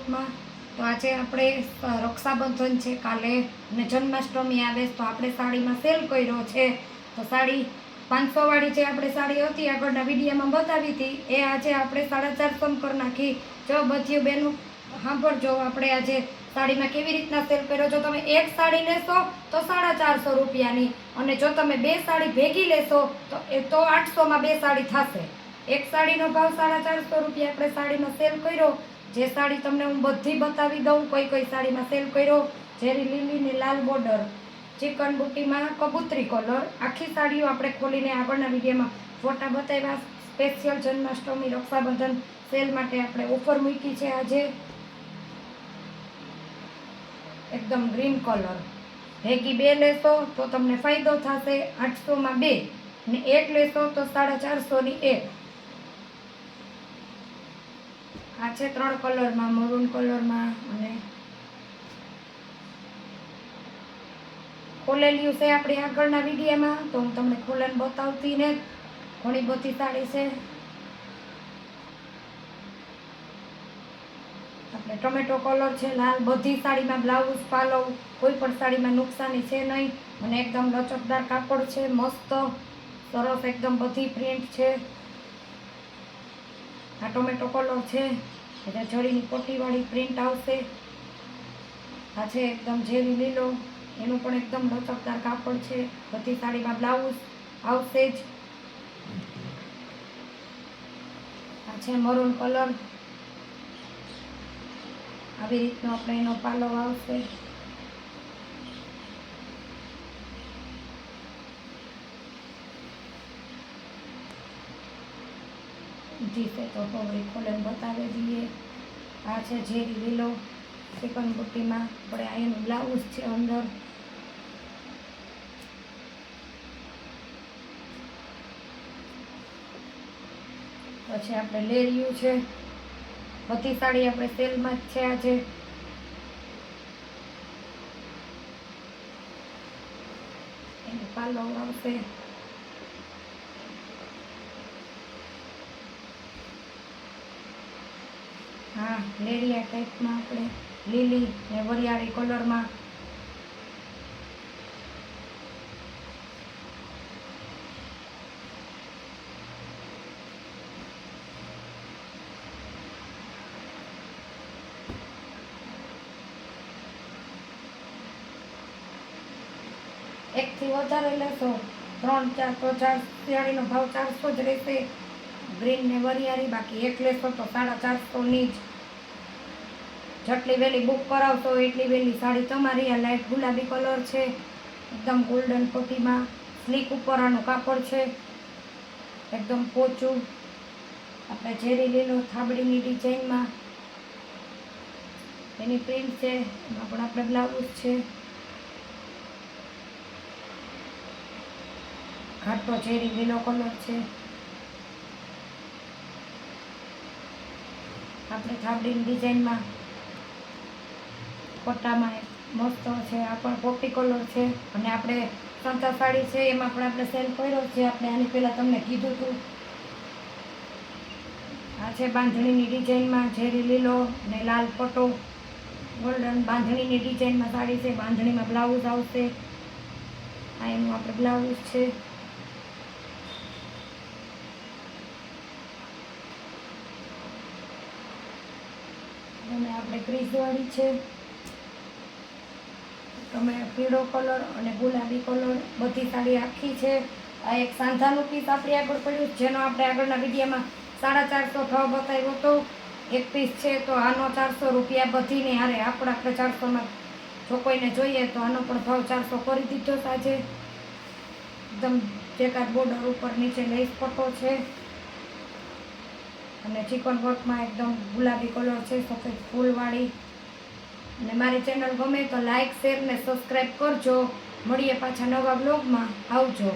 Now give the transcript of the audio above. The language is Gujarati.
બ્લોગમાં। તો આજે આપણે રક્ષાબંધન છે કાલે અને જન્માષ્ટમી આવે તો આપણે સાડીમાં સેલ કર્યો છે। તો સાડી 500 વાળી જે આપણે સાડી હતી આગળના વિડીયોમાં બતાવી હતી એ આજે આપણે 450 કરી નાખી। જો બધીઓ બેનો સાંભળજો, આપણે આજે સાડીમાં કેવી રીતના સેલ કર્યો। જો તમે એક સાડી લેશો તો 450 રૂપિયાની, અને જો તમે બે સાડી ભેગી લેશો તો 800માં બે સાડી થશે। એક સાડીનો ભાવ 450 રૂપિયા આપણે સાડીમાં સેલ કર્યો। જે સાડી તમને હું બધી બતાવી દઉં કઈ કઈ સાડીમાં સેલ કર્યો। ઝેરી લીલી ને લાલ બોર્ડર, ચિકન બુટીમાં કબૂતરી કલર, આખી સાડીઓ આપણે ખોલીને આગળના વિડીયોમાં ફોટા બતાવ્યા। સ્પેશિયલ જન્માષ્ટમી રક્ષાબંધન સેલ માટે આપણે ઓફર મૂકી છે આજે। એકદમ ગ્રીન કલર, ભેગી બે લેશો તો તમને ફાયદો થશે। 800માં બે ને એક લેશો તો 450ની એક। આ છે 3 કલરમાં, મરૂન કલરમાં અને ખોલેલી છે આપણી આગળના વિડીયોમાં, તો હું તમને ખોલન બતાવતી ને ઘણી બધી સાડી છે। આપણે ટમેટો કલર છે, લાલ, બધી સાડીમાં બ્લાઉઝ પાલવ કોઈ પણ સાડીમાં નુકસાની છે નહીં, અને એકદમ લચકદાર કાપડ છે, મસ્ત સરસ એકદમ બધી પ્રિન્ટ છે। આ ટમેટો કલર છે, એટલે જરીની પટ્ટીવાળી પ્રિન્ટ આવશે। આ છે એકદમ ઝેરી લીલો, એનું પણ એકદમ લચકદાર કાપડ છે, બધી સાડીમાં બ્લાઉઝ આવશે જ। આ છે મરૂન કલર, આવી રીતનો આપણે એનો પાલવ આવશે। જીસે તો પગડી ખોલન બતાવી દઈએ। આ છે ઝેરી લીલો, ચિકન બુટ્ટીમાં આપણે આ એનું બ્લાઉઝ છે અંદર। પછી આપણે લેરિયું છે, બધી સાડી આપણે સેલમાં જ છે આજે। એનું પાલવ આવશે। હા, લેરિયા ટાઈપમાં આપણે લીલી ને વરિયાળી કલરમાં। એકથી વધારે લેશો 3-4 તો સાડીનો ભાવ 400 જ રહેશે, ગ્રીન ને વરિયાળી। બાકી એક લેશો તો 450ની જ। જેટલી વહેલી બુક કરાવશો એટલી વહેલી સાડી તમારી। આ લાઇટ ગુલાબી કલર છે, એકદમ ગોલ્ડન પટ્ટીમાં, સ્લીક ઉપર આનું કાપડ છે, એકદમ પોચું। આપણે ઝેરી લીલો થાબડીની ડિઝાઇનમાં એની પ્રિન્ટ છે, એમાં પણ આપણે બ્લાઉઝ છે। ઘાટો ઝેરી લીલો કલર છે, આપણે થાબડીની ડિઝાઇનમાં પટ્ટામાં મસ્ત છે। આ પણ પોપી કલર છે, અને આપણે સંતા સાડી છે એમાં પણ આપણે સેલ કર્યો છે, આપણે આની પહેલાં તમને કીધું હતું। આ છે બાંધણીની ડિઝાઇનમાં ઝેરી લીલો ને લાલ પટ્ટો, ગોલ્ડન બાંધણીની ડિઝાઇનમાં સાડી છે, બાંધણીમાં બ્લાઉઝ આવશે। આ એનું આપણે બ્લાઉઝ છે। અને આપણે ક્રીઝવાળી છે, તમે પીળો કલર અને ગુલાબી કલર, બધી સાડી આખી છે। આ એક સાંધાનું પીસ આપણી આગળ પડ્યું, જેનો આપણે આગળના વિડીયોમાં 450 ભાવ બતાવ્યો હતો। એક પીસ છે તો આનો 400 રૂપિયા બધીની હારે, આપણે 400માં જો કોઈને જોઈએ તો આનો પણ ભાવ 400 કરી દીધો આજે। એકદમ ચેકર બોર્ડર ઉપર નીચે લેસ પટ્ટો છે, અને ચિકન વર્કમાં એકદમ ગુલાબી કલર છે, સફેદ ફૂલવાળી। અને મારી ચેનલ ગમે તો લાઇક, શેર ને સબસ્ક્રાઈબ કરજો। મળીએ પાછા નવા બ્લોગમાં, આવજો।